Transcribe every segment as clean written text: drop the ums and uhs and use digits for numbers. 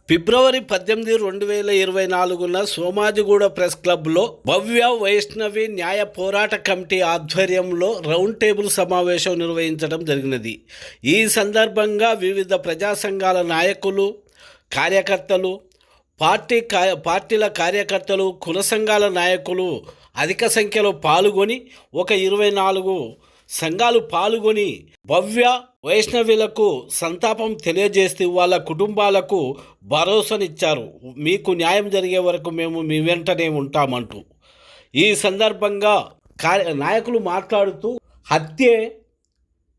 ఫిబ్రవరి 18, 2024న Somajiguda press క్లబ్లో భవ్య వైష్ణవి న్యాయ పోరాట కమిటీ ఆధ్వర్యంలో రౌండ్ టేబుల్ సమావేశం నిర్వహించడం జరిగినది. ఈ సందర్భంగా వివిధ ప్రజా సంఘాల నాయకులు, కార్యకర్తలు, పార్టీల కార్యకర్తలు, కుల సంఘాల నాయకులు అధిక సంఖ్యలో పాల్గొని 24 సంఘాలు పాల్గొని భవ్య వైష్ణవులకు సంతాపం తెలియజేస్తూ వాళ్ళ కుటుంబాలకు భరోసానిచ్చారు. మీకు న్యాయం జరిగే వరకు మేము మీ వెంటనే ఉంటామంటూ. ఈ సందర్భంగా నాయకులు మాట్లాడుతూ హత్యే,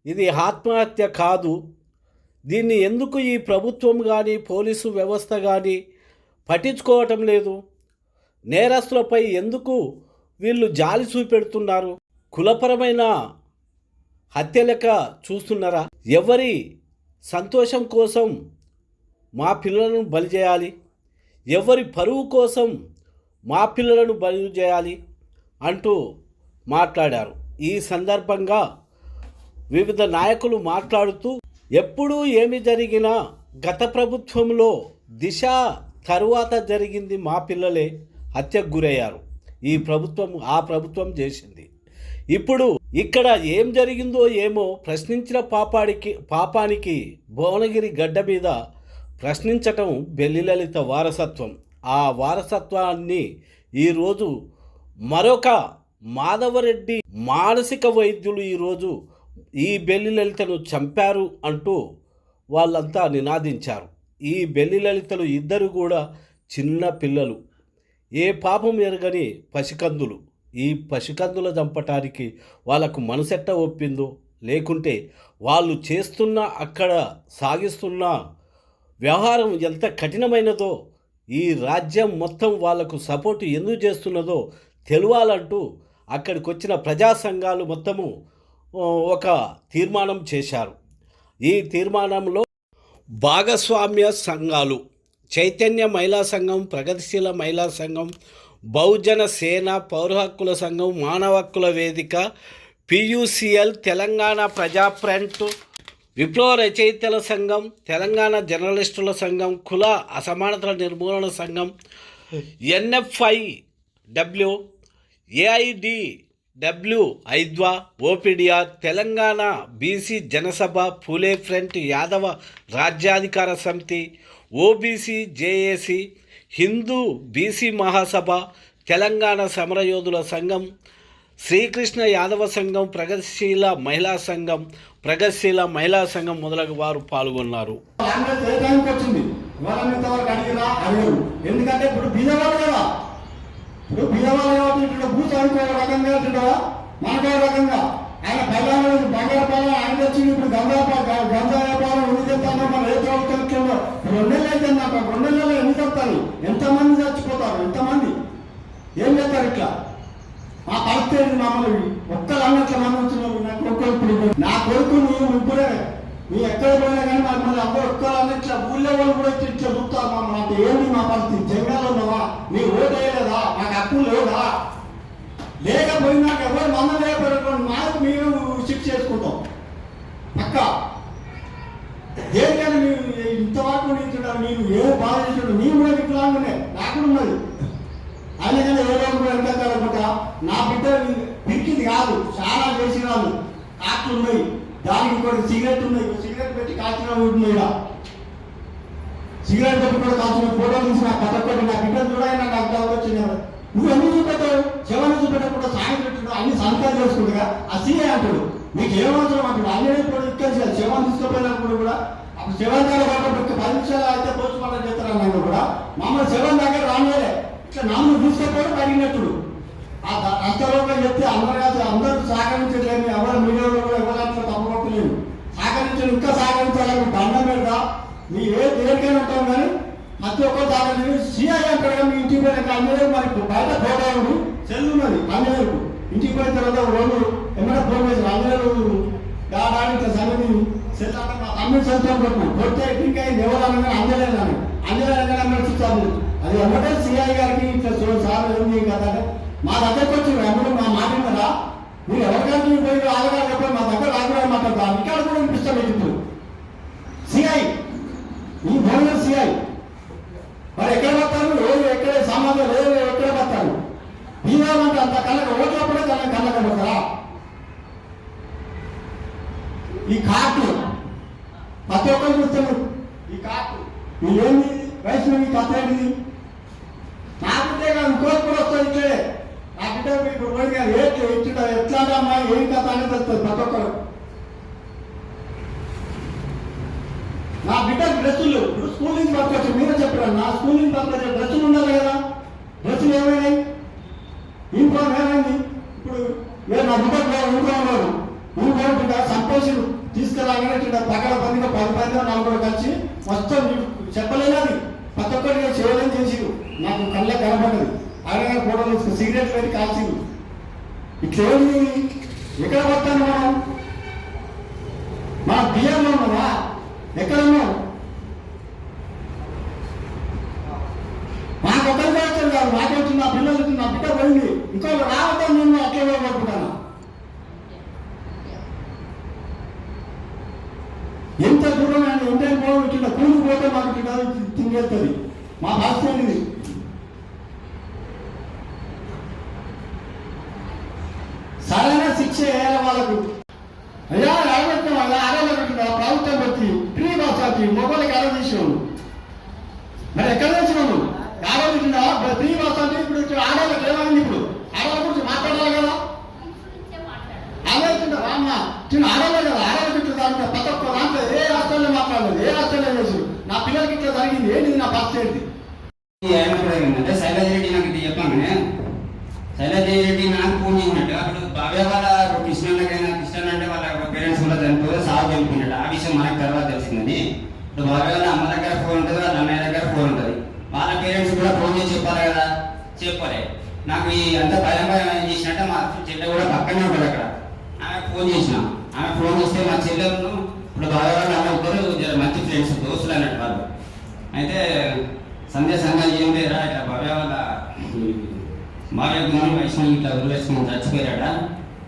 ఇది ఆత్మహత్య కాదు, దీన్ని ఎందుకు ఈ ప్రభుత్వం కానీ పోలీసు వ్యవస్థ కానీ పట్టించుకోవటం లేదు, నేరస్తులపై ఎందుకు వీళ్ళు జాలి చూపెడుతున్నారు, కులపరమైన హత్య లెక్క చూస్తున్నారా, ఎవరి సంతోషం కోసం మా పిల్లలను బలి చేయాలి, ఎవరి పరువు కోసం మా పిల్లలను బలి చేయాలి అంటూ మాట్లాడారు. ఈ సందర్భంగా వివిధ నాయకులు మాట్లాడుతూ ఎప్పుడూ ఏమి జరిగినా గత ప్రభుత్వంలో దిశ తరువాత జరిగింది మా పిల్లలే హత్యకు గురయ్యారు, ఆ ప్రభుత్వం చేసింది. ఇప్పుడు ఇక్కడ ఏం జరిగిందో ఏమో ప్రశ్నించిన పాపానికి భువనగిరి గడ్డ మీద ప్రశ్నించటం బెల్లి లలిత వారసత్వం. ఆ వారసత్వాన్ని ఈరోజు మరొక మాధవరెడ్డి మానసిక వైద్యులు ఈరోజు ఈ బెల్లి లలితను చంపారు అంటూ వాళ్ళంతా నినాదించారు. ఈ బెల్లి లలితలు ఇద్దరు కూడా చిన్న పిల్లలు, ఏ పాపం ఎరగని పసికందులు. ఈ పసికందుల చంపటానికి వాళ్ళకు మనసెట్ట ఒప్పిందో, లేకుంటే వాళ్ళు అక్కడ సాగిస్తున్న వ్యవహారం ఎంత కఠినమైనదో, ఈ రాజ్యం మొత్తం వాళ్లకు సపోర్టు ఎందుకు చేస్తున్నదో తెలియాలంటూ అక్కడికి వచ్చిన ప్రజా సంఘాలు మొత్తము ఒక తీర్మానం చేశారు. ఈ తీర్మానంలో భాగస్వామ్య సంఘాలు చైతన్య మహిళా సంఘం, ప్రగతిశీల మహిళా సంఘం, బహుజన సేన, పౌర హక్కుల సంఘం, మానవ హక్కుల వేదిక, PUCL, తెలంగాణ ప్రజా ఫ్రంట్, విప్లవ రచయితల సంఘం, తెలంగాణ జర్నలిస్టుల సంఘం, కుల అసమానతల నిర్మూలన సంఘం, NFIW, AIDW, ఐద్వా, OPDR, Telangana BC జనసభ, పూలే ఫ్రంట్, యాదవ రాజ్యాధికార సమితి, OBC JAC, హిందూ BC మహాసభ, తెలంగాణ సమరయోధుల సంఘం, శ్రీకృష్ణ యాదవ సంఘం, ప్రగతిశీల మహిళా సంఘం మొదలగు వారు పాల్గొన్నారు. ఎందుకంటే ఇప్పుడు బీదవాళ్ళు కదా, ఇప్పుడు బీదవాళ్ళు కాబట్టి భూస్వామికి ఒక రకంగా మనకు ఒక రకంగా ఆయన పల్లెలు బంగారు పాలన ఆయన వచ్చింది. ఇప్పుడు గంజా వ్యాపారం ఎన్ని చెప్తానో మన రైతు ప్రభుత్వంలో 2 నెలలు అయితే నాకు 2 నెలల్లో ఎన్ని చెప్తాను, ఎంతమంది చచ్చిపోతారు, ఎంతమంది ఏం చేస్తారు ఇట్లా. మా పరిస్థితి మమ్మల్ని ఒక్కరు అన్నట్ల మంది వచ్చినారు. నా కొడుకు నువ్వు ఇప్పుడే నీ ఎక్కడ పోయినా కానీ మమ్మల్ని అందరూ ఒక్కరు అన్నట్ల ఊళ్ళో వాళ్ళు కూడా ఇట్లా చూస్తారు మమ్మల్ని. అంటే ఏంటి మా పరిస్థితి, జంగాలు ఉన్నావా, నీ ఓటు వేయలేదా, నాకు హక్కు లేదా, లేకపోయినా ఎవరు మంద లేకపోయినటువంటి మాకు మీరు శిక్ష చేసుకుంటాం పక్క. దేనికైనా నీవు ఇంతవరకు నిల్చున్నావు, నీవు ఏ బాధ చేస్తున్నావు, నీవు కూడా వికలాంగునే, నాకు ఉన్నది. అందుకని ఏ రోజు కూడా వెనకాలనుకుంటా నా బిడ్డ పిరికింది కాదు, చాలా చేసిన వాళ్ళు కాట్లు ఉన్నాయి, దానికి కూడా సిగరెట్ ఉన్నాయి, సిగరెట్ పెట్టి కాల్చిన ఉన్నాయి, సిగరెట్ పెట్టి కూడా కాల్చిన ఫోటోలు తీసి నా పట్టకొట్టి నా బిడ్డలు కూడా నాకు అర్థం వచ్చింది. నువ్వు ఎన్ని చూపెట్టావు, శవాన్ని చూపెట్టకుండా సాయం పెట్టు అన్ని సంతకాలు చేసుకుంటుగా ఆ సీఏ అంటాడు, మీకు ఏమవసరం అంటాడు. అన్నీ కూడా ఇక్కడ శవాన్ని తీసుకుపోయినప్పుడు కూడా అప్పుడు శవం దగ్గర పడ్డప్పుడు 10 నిమిషాలు అయితే పోస్ట్ మార్టం చేస్తారన్నాడు కూడా మమ్మల్ని శవం దగ్గర రానిలే, ఇట్లా నన్ను తీసుకపోవడం అడిగినట్టుడు. ఆ అంతలోపల చెప్తే అందరూ సహకరించలేము, ఎవరు మీడియాలో కూడా ఎవరంతా తప్పపట్టలేము, సహకరించడం ఇంకా సహకరించాలని దండం పెడతా. మీ ఏ దేనికైనా ఉంటాం కానీ ప్రతి ఒక్కరు దాని సీఐ అంటాడు. మీ ఇంటికి పోయిన అన్నేరు మరి బయట పోతాడు సెల్లు ఉన్నది అన్నేరు. ఇంటికి పోయిన తర్వాత రోజు ఎన్నడో ఫోన్ చేసి అన్నేరు దానికి సంగతి సెల్ అంటే మా తమ్ముడు సంతరం కొట్టు కొట్టే ఇంకా ఎవరు అనగా అందలేదని చూస్తాను. అది ఎమ్మటే సీఐ గారికి ఇట్లా సార్ ఏం చేయం కదా, మా దగ్గరకు వచ్చి ఎమ్మడు మా మాట కదా వైజాగ్కి పోయి ఆలగారు చెప్పి మా దగ్గర ఆగ్రహం మాట్లాడతాను ఇక్కడ కూడా వినిపిస్తాను మీకు ఇప్పుడు సిఐ ఈ భవన సిఐ మరి ఎక్కడ పడతారు ఎవరు ఎక్కడ సమాజం ఎవరు ఎక్కడ పడతారు బీహారంటే అంత కళ్ళక ఓట్లప్పుడే కళ్ళక పడతారా ఈ కార్డు ప్రతి ఒక్కరు చూస్తారు ఈ కార్డు ఏంది వైష్ణవి కథ ఏంటిది నా బిడ్డే కాదు ఇంకోటి కూడా వస్తుంది ఇట్లే నా బిడ్డ ఇప్పుడు పోయి ఎట్లా అమ్మాయి ఏం కథ అనేది వస్తుంది ప్రతి ఒక్కరు నా బిడ్డ డ్రెస్సులు ఇప్పుడు స్కూల్ నుంచి పట్టుకొచ్చి మీరే చెప్పారు నా స్కూల్ నుంచి పట్టుకొచ్చే డ్రెస్సులు ఉండాలి కదా డ్రెస్సులు ఏమైనాయి యూనిఫామ్ ఏమైంది ఇప్పుడు నా బిడ్డ యూనిఫామ్ యూనిఫామ్ సంతోషి తీసుకురాగానే పక్కన పందిగా 10 మంది 4 కలిసి మొత్తం చెప్పలేనది ప్రతి ఒక్కరికి చేయలేని చేసిరు నాకు కళ్ళే కనపడ్డది ఆయన ఫోటో తీసుకుని సిగరెట్ పెట్టి కాల్చింది ఇట్లేమి ఎక్కడ పడతాను మనం బియ్యంలో ఉన్నావా ఎక్కడ ఉన్నావు నాకు ఒకరికి వచ్చాను కాదు నాకు వచ్చింది నా పిల్లలు వచ్చింది నా బిడ్డ పోయింది ఇంకొక రావద్దాం నేను అట్లే పడుకుంటాను ఎంత దూరం అండి ఉంటే పోవడం ఇట్లా కూలి పోతే మాకు ఇట్లా తింగేస్తుంది మా భాష అనేది సరైన శిక్ష వేయాలి వాళ్ళకు అయ్యా ఆడబెట్టిన వాళ్ళ ఆడబెట్టిన ప్రభుత్వం పెట్టి ఫ్రీ బస్ వచ్చి మొబైల్కి ఆడదీసావు మరి ఎక్కడ తెచ్చినావు ఆడబెట్టిన ఫ్రీ బస్ అంటే ఇప్పుడు ఆడవాళ్ళకి ఏమైంది ఇప్పుడు ఆడవాళ్ళ గురించి మాట్లాడాలి కదా ఆలోచించా అమ్మ చిన్న ఆడవాళ్ళు కదా ఆడవాళ్ళకి దాంట్లో ప్రతి ఒక్క దాంట్లో ఏ హాస్టల్లో మాట్లాడలేదు ఏ హాస్టల్లో చేసి నా పిల్లలకి ఇట్లా జరిగింది ఏంటి నా పరిస్థితి ఏంటి ఏమంటే శైలజ రెడ్డి నాకు ఇది చెప్పాను శైలజ రెడ్డి నాకు ఫోన్ చేసినట్టు అప్పుడు బాబాయ్ వాళ్ళ కృష్ణ అంటే వాళ్ళ పేరెంట్స్ కూడా చనిపోతే సాగు చనిపోయినట్టు ఆ విషయం మనకు తర్వాత తెలిసిందని ఇప్పుడు బాబాయ్ వాళ్ళ అమ్మ దగ్గర ఫోన్ ఉంటుంది వాళ్ళ అన్నయ్య దగ్గర ఫోన్ ఉంటుంది వాళ్ళ పేరెంట్స్ కూడా ఫోన్ చేసి చెప్పాలి కదా చెప్పలే నాకు ఈ అంత భయం ఏం చేసినట్టే మా చెల్లె కూడా పక్కనే ఉంటుంది అక్కడ ఆమె ఫోన్ చేసిన ఆమె ఫోన్ చేస్తే మా చెల్లెను ఇప్పుడు బాబాయ్ వాళ్ళ అమ్మ ఇద్దరు మంచి ఫ్రెండ్స్ దోస్తులు అన్నట్టు వాళ్ళు అయితే సందేశంగా ఏం లేరా ఇట్లా బాబాయ్ వాళ్ళ బాబాయ్ గుణం వైష్ణవి ఇట్లా ఊరేసుకుని చచ్చిపోయారట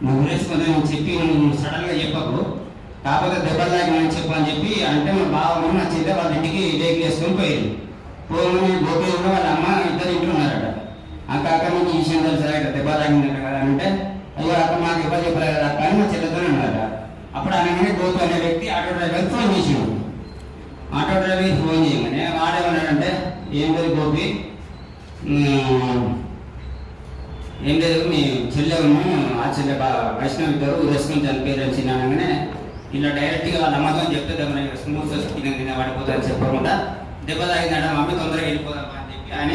నువ్వు ఊరేసుకొని నువ్వు చెప్పి నువ్వు సడన్గా చెప్పకు కాకపోతే దెబ్బలు తాగినని చెప్పు అని చెప్పి అంటే మా బావ నా చెల్లె వాళ్ళ ఇంటికి వెహికల్ వేసుకొని పోయారు పోయి గోపి వాళ్ళ అమ్మ ఇద్దరు ఇంట్లో ఉన్నారట అక్క అక్క నీకు ఈ విషయం తెలుసా ఇట్లా దెబ్బ తాగిందట కదా అంటే అయ్యో అక్క మాకు ఎవరు చెప్పలేదు కదా అక్క అని మా చెల్లెతోనే ఉన్నారట అప్పుడు అనగానే గోపి అనే వ్యక్తి ఆటో డ్రైవర్ ఫోన్ చేసాడు ఆటో డ్రైవర్ ఫోన్ చేయమని వాడేమన్నాడంటే ఏం లేదు గోపి ఏం లేదు మీ చెల్లెను ఆ చెల్లె వైష్ణవ్ ఇద్దరు ఊరేసుకొని చనిపోయారు చిన్నగానే ఇలా డైరెక్ట్గా వాళ్ళ అమ్మతో చెప్తే దెబ్బ స్మూత్ తిన పడిపోతుందని చెప్పకుండా దెబ్బ తాగిందట మమ్మీ తొందరగా వెళ్ళిపోదామా అని చెప్పి ఆయన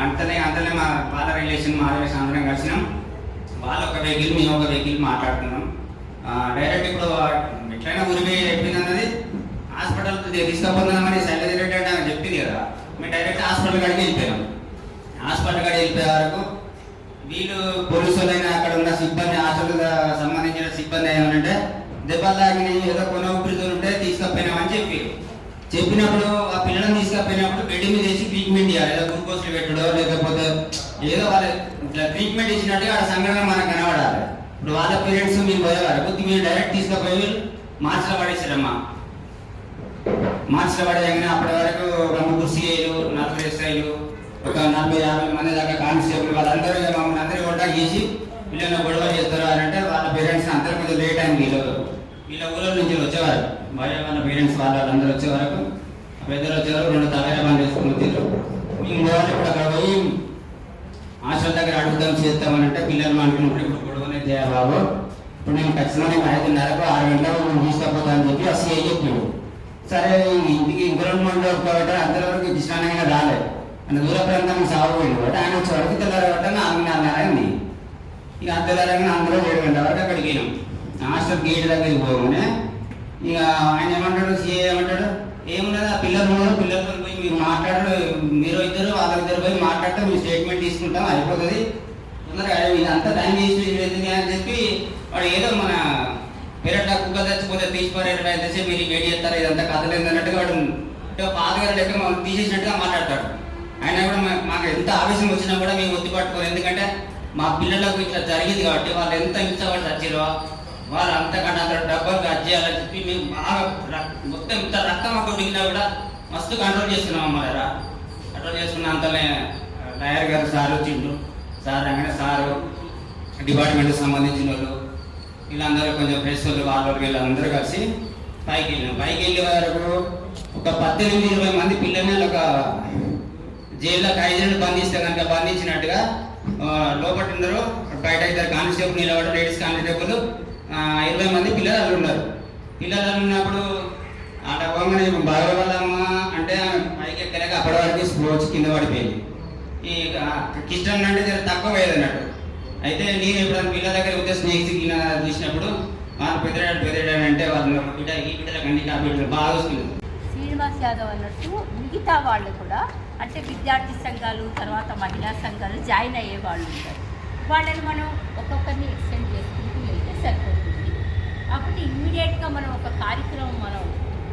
అంతనే మా వాళ్ళ రిలేషన్ మా రిలేషన్ అందరం కలిసినాం వాళ్ళ ఒక వెహికల్ మేము ఒక వెహికల్ మాట్లాడుతున్నాం డైరెక్ట్ ఇప్పుడు ఎట్లయినా ఊరిపోయి చెప్పింది అన్నది హాస్పిటల్ తీసుకుపోతున్నామని శైలజ రెడ్డి అంటే ఆమె చెప్పింది కదా మేము డైరెక్ట్ హాస్పిటల్ కాడికి వెళ్ళిపోయాం హాస్పిటల్ కాడికి వెళ్ళిపోయే వరకు వీళ్ళు పోలీసులైనా అక్కడ ఉన్న సిబ్బంది హాస్పిటల్ సంబంధించిన సిబ్బంది ఏమనంటే దెబ్బలు తాగిన ఏదో కొన ఊపిరితో ఉంటే తీసుకపోయినామని చెప్పినప్పుడు ఆ పిల్లలను తీసుకపోయినప్పుడు బెడ్ మీద వేసి ట్రీట్మెంట్ చేయాలి ఏదో గ్లూకోజ్లు పెట్టడో లేకపోతే ఏదో వాళ్ళ ఇట్లా ట్రీట్మెంట్ ఇచ్చినట్టుగా ఆ సంఘటన మనకు కనబడాలి ఇప్పుడు వాళ్ళ పేరెంట్స్ మేము పోయేవారు కొద్ది మీరు డైరెక్ట్ తీసుకుపోయి మార్చిలో పడేసారమ్మా మార్చిలో పడేయగానే అప్పటి వరకు 2 సిఐలు 4 ఎస్ఐలు ఒక 40-50 మంది దాకా కానిస్టేబుల్ వాళ్ళందరూ మమ్మల్ని అందరూ కాంటాక్ట్ చేసి వీళ్ళని గొడవ చేస్తారు అని అంటే వాళ్ళ పేరెంట్స్ అందరూ కొంచెం లేట్ అయింది వీళ్ళ ఊళ్ళో నుంచి వచ్చేవారు భార్య వాళ్ళ పేరెంట్స్ వాళ్ళందరూ వచ్చే వరకు పెద్దలు వచ్చేవారు 2 తవేరా బండి వేసుకుని వచ్చారు మేము పోవాలి ఇప్పుడు అక్కడ పోయి హాస్టల్ దగ్గర అడుగుదాం చేస్తామని అంటే పిల్లలు అనుకున్నప్పుడు ఇప్పుడు గొడవనే చేయాలి బాబు ఇప్పుడు నేను ఖచ్చితంగా 5:30కు 6 గంటలకు తీసుకపోతా అని చెప్పి ఆ సిఐ చెప్పాడు సరే ఇంటికి ఇంకో 2 మంది కాబట్టి అంతవరకు కృష్ణానైనా రాలేదు అంటే దూర ప్రాంతానికి సాగుపోయింది కాబట్టి ఆయన వచ్చే వరకు తెల్లారబట్ట 4:30 అయింది ఇక తెల్లారంగా అందరూ 7 గంటల వరకు అక్కడికి వెళ్ళాం హాస్టల్ గేట్ దగ్గరికి పోగానే ఇక ఆయన ఏమంటాడు సిఏ ఏమంటాడు ఏమున్నది ఆ పిల్లలతో పోయి మీరు మాట్లాడు మీరు ఇద్దరు వాళ్ళిద్దరు పోయి మాట్లాడితే మీ స్టేట్మెంట్ తీసుకుంటాం అయిపోతుంది తొందరగా ఇదంతా టైం వేస్ట్ అని చెప్పి వాడు ఏదో మన పేరెంట్ కుక్క తెచ్చిపోతే తీసిపోయారు ఎంతసేపు మీరు వెయిట్ చేస్తారు ఇదంతా కథలేదు అన్నట్టుగా వాడు పాతగారు లెక్క మనం తీసేసినట్టుగా మాట్లాడతాడు ఆయన కూడా మాకు ఎంత ఆవేశం వచ్చినా కూడా మేము ఒత్తి పట్టుకోరు ఎందుకంటే మా పిల్లలకు ఇట్లా జరిగింది కాబట్టి వాళ్ళు ఎంత హింసపడి చచ్చిరో వాళ్ళు అంతకంటే అంత డబ్బులు కట్ చేయాలని చెప్పి మేము బాగా మొత్తం ఇంత రక్తం అక్కడ దిగినా కూడా మస్తు కంట్రోల్ చేస్తున్నాం అమ్మారా. కంట్రోల్ చేసుకున్న అంతనే లాయర్ గారు సార్ వచ్చిండు, సార్ അങ്ങനെ సారు డిపార్ట్మెంట్కి సంబంధించిన వాళ్ళు వీళ్ళందరూ కొంచెం ప్రెస్ వాళ్ళు వాళ్ళు వీళ్ళందరూ కలిసి పైకి వెళ్ళాం. పైకి వెళ్ళే వరకు ఒక 18-20 మంది పిల్లల్ని ఒక జైల్లో ఖైదీలను బంధిస్తే కనుక బంధించినట్టుగా లోపల ఉన్నారు. బయట 2 కానిస్టేబుల్ నిలబడి లేడీస్ కానిస్టేబుల్ 20 మంది పిల్లలు ఉన్నారు. పిల్లలు ఉన్నప్పుడు ఆట పోగానే బాగోవాలమ్మ అంటే పైకి ఎక్కలేక అప్పటి వరకు స్పోర్ట్స్ కింద పడిపోయింది. ఈ కిష్టం అంటే తక్కువ పోయేది అన్నట్టు. అయితే నేను ఎప్పుడైనా పిల్లల దగ్గర ఉంటే స్నేక్స్ కింద చూసినప్పుడు వాళ్ళు పెద్దడాడు అంటే వాళ్ళు ఈ బిడ్డలకు అన్ని బిడ్డలు బాగా వస్తుంది. శ్రీనివాస్ యాదవ్ అన్నట్టు మిగతా వాళ్ళు కూడా అంటే విద్యార్థి సంఘాలు తర్వాత మహిళా సంఘాలు జాయిన్ అయ్యే వాళ్ళు ఉంటారు. వాళ్ళని మనం ఒక్కొక్కరిని ఎక్స్టెండ్ చేసుకుంటూ వెళ్తే సరిపోతుంది. కాబట్టి ఇమ్మీడియట్గా మనం ఒక కార్యక్రమం మనం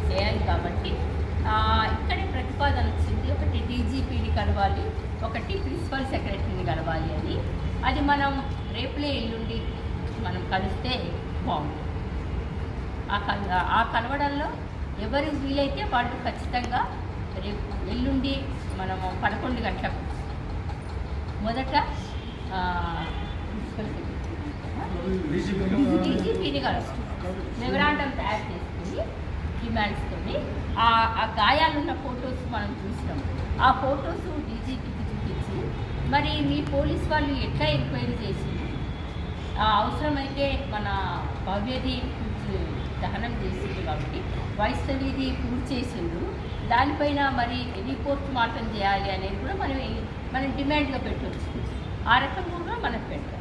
చేయాలి. కాబట్టి ఇక్కడే ప్రతిపాదన వచ్చింది. ఒకటి డీజీపీని కలవాలి, ఒకటి ప్రిన్సిపల్ సెక్రటరీని కలవాలి అని. అది మనం రేపులే ఎల్లుండి మనం కలిస్తే బాగుంటుంది. ఆ కలవడంలో ఎవరు వీలైతే వాళ్ళు ఖచ్చితంగా రేపు ఎల్లుండి మనము 11 గంటలకు మొదట డీజీపీని కలుస్తుంది. మెమరాండం తయారు చేసుకుని డిమాండ్స్తోని ఆ గాయాలున్న ఫొటోస్ మనం చూసినాం. ఆ ఫొటోస్ డీజీపీకి చూపించి మరి మీ పోలీస్ వాళ్ళు ఎట్లా ఎంక్వైరీ చేసి అవసరమైతే మన భవ్యది దహనం చేసింది కాబట్టి వైష్ణవిది పూర్తి చేసిండ్రు, దానిపైన మరి రిపోర్ట్ మాత్రం చేయాలి అనేది కూడా మనం డిమాండ్గా పెట్టవచ్చు. ఆ రకంగా కూడా మనం పెట్టాలి.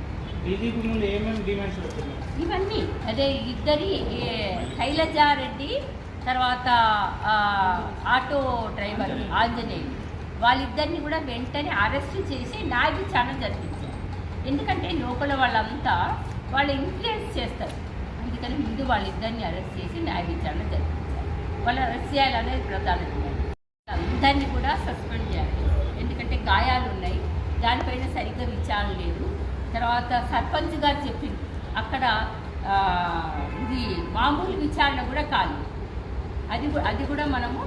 ఇవన్నీ అదే ఇద్దరి శైలజారెడ్డి తర్వాత ఆటో డ్రైవర్ ఆంజనేయులు వాళ్ళిద్దరిని కూడా వెంటనే అరెస్ట్ చేసి న్యాయ విచారణ జరిపించారు. ఎందుకంటే లోపల వాళ్ళంతా వాళ్ళు ఇన్ఫ్లుయెన్స్ చేస్తారు. అందుకని ముందు వాళ్ళిద్దరిని అరెస్ట్ చేసి న్యాయ విచారణ జరిపించారు. వాళ్ళు అరెస్ట్ చేయాలనేది ప్రధాన డిమాండ్. అందరినీ కూడా సస్పెండ్ చేయాలి. ఎందుకంటే గాయాలు ఉన్నాయి, దానిపైన సరిగ్గా విచారణ లేదు. తర్వాత సర్పంచ్ గారు చెప్పింది అక్కడ ఇది మామూలు విచారణ కూడా కాలేదు. అది కూడా మనము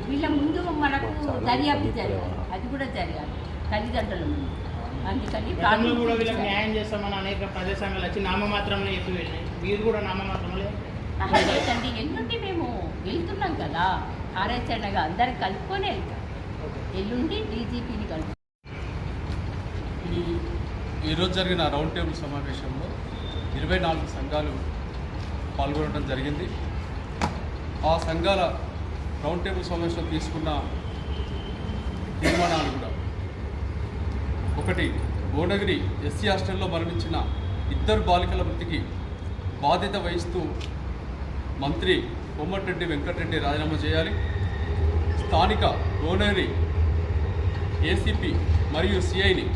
వీళ్ళ ముందు మనకు దర్యాప్తు జరగాలి, అది కూడా జరగాలి తల్లిదండ్రుల ముందు. అందుకని కూడా వీళ్ళకి న్యాయం చేస్తామని అనేక ప్రజా సంఘాలు వచ్చి నామమాత్రంలో చెప్పి వెళ్ళినాయి. మీరు కూడా నామమాత్రంలో లేదండి. ఎల్లుండి మేము వెళ్తున్నాం కదా, కార్యాచరణగా అందరం కలుపుకొని వెళ్తాం. ఎల్లుండి డీజీపీని కలుపు. ఈరోజు జరిగిన రౌండ్ టేబుల్ సమావేశంలో 24 సంఘాలు పాల్గొనడం జరిగింది. ఆ సంఘాల రౌండ్ టేబుల్ సమావేశంలో తీసుకున్న తీర్మానాలు కూడా ఒకటి, భువనగిరి ఎస్సీ హాస్టల్లో మరణించిన 2 బాలికల మృతికి బాధ్యత వహిస్తూ మంత్రి కోమటిరెడ్డి వెంకటరెడ్డి రాజీనామా చేయాలి. స్థానిక భువనగిరి ఏసీపీ మరియు సిఐని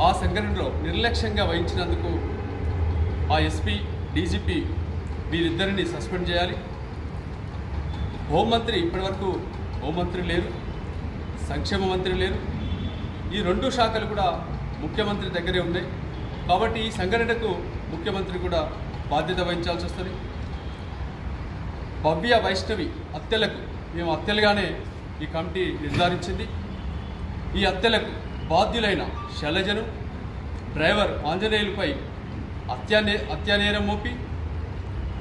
ఆ సంఘటనలో నిర్లక్ష్యంగా వహించినందుకు ఆ ఎస్పీ డీజీపీ వీరిద్దరిని సస్పెండ్ చేయాలి. హోంమంత్రి ఇప్పటివరకు హోంమంత్రి లేరు, సంక్షేమ మంత్రి లేరు. ఈ 2 శాఖలు కూడా ముఖ్యమంత్రి దగ్గరే ఉన్నాయి. కాబట్టి ఈ సంఘటనకు ముఖ్యమంత్రి కూడా బాధ్యత వహించాల్సి వస్తుంది. భవ్య వైష్ణవి హత్యలకు మేము హత్యలుగానే ఈ కమిటీ నిర్ధారించింది. ఈ హత్యలకు బాధ్యులైన శైలజను, డ్రైవర్ ఆంజనేయులపై హత్యానేరం మోపి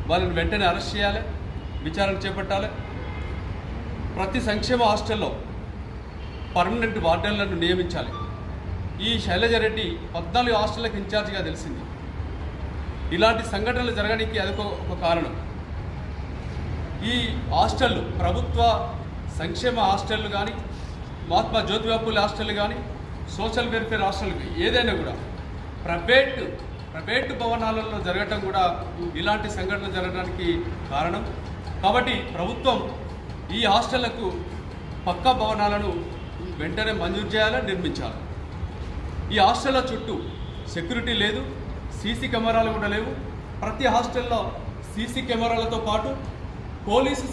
వాళ్ళని వెంటనే అరెస్ట్ చేయాలి, విచారణ చేపట్టాలి. ప్రతి సంక్షేమ హాస్టల్లో పర్మనెంట్ వార్డెన్లను నియమించాలి. ఈ శైలజారెడ్డి 14 హాస్టళ్లకు ఇన్ఛార్జిగా తెలిసింది. ఇలాంటి సంఘటనలు జరగడానికి అదొక కారణం. ఈ హాస్టళ్ళు ప్రభుత్వ సంక్షేమ హాస్టళ్ళు కానీ, మహాత్మా జ్యోతిబా ఫూలే హాస్టళ్ళు కానీ, సోషల్ వెల్ఫేర్ హాస్టల్కి ఏదైనా కూడా ప్రైవేటు భవనాలలో జరగటం కూడా ఇలాంటి సంఘటనలు జరగడానికి కారణం. కాబట్టి ప్రభుత్వం ఈ హాస్టళ్లకు పక్కా భవనాలను వెంటనే మంజూరు చేయాలి, నిర్మించాలి. ఈ హాస్టళ్ల చుట్టూ సెక్యూరిటీ లేదు, సీసీ కెమెరాలు కూడా లేవు. ప్రతి హాస్టల్లో సీసీ కెమెరాలతో పాటు పోలీసు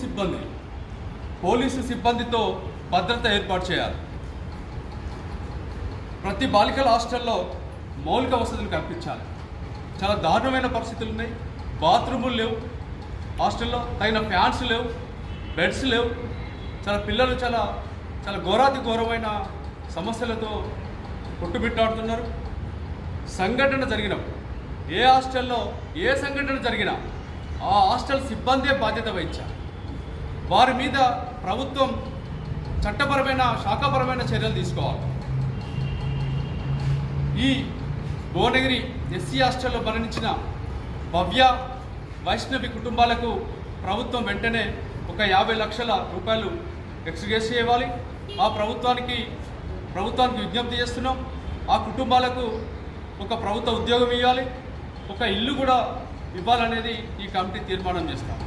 సిబ్బందితో భద్రత ఏర్పాటు చేయాలి. ప్రతి బాలికల హాస్టల్లో మౌలిక వసతులు కల్పించాలి. చాలా దారుణమైన పరిస్థితులు ఉన్నాయి. బాత్రూములు లేవు, హాస్టల్లో తగిన ఫ్యాన్స్ లేవు, బెడ్స్ లేవు. పిల్లలు చాలా ఘోరాతి ఘోరమైన సమస్యలతో కొట్టుబిట్టాడుతున్నారు. సంఘటన జరిగినప్పుడు ఏ హాస్టల్లో ఏ సంఘటన జరిగినా ఆ హాస్టల్ సిబ్బందే బాధ్యత వహించాలి. వారి మీద ప్రభుత్వం చట్టపరమైన శాఖాపరమైన చర్యలు తీసుకోవాలి. ఈ భువనగిరి ఎస్సీ హాస్టల్లో మరణించిన భవ్య వైష్ణవి కుటుంబాలకు ప్రభుత్వం వెంటనే ఒక 50 లక్షల రూపాయలు ఎక్స్గ్రేస్ ఇవ్వాలి. ఆ ప్రభుత్వానికి విజ్ఞప్తి చేస్తున్నాం. ఆ కుటుంబాలకు ఒక ప్రభుత్వ ఉద్యోగం ఇవ్వాలి, ఒక ఇల్లు కూడా ఇవ్వాలనేది ఈ కమిటీ తీర్మానం చేస్తాం.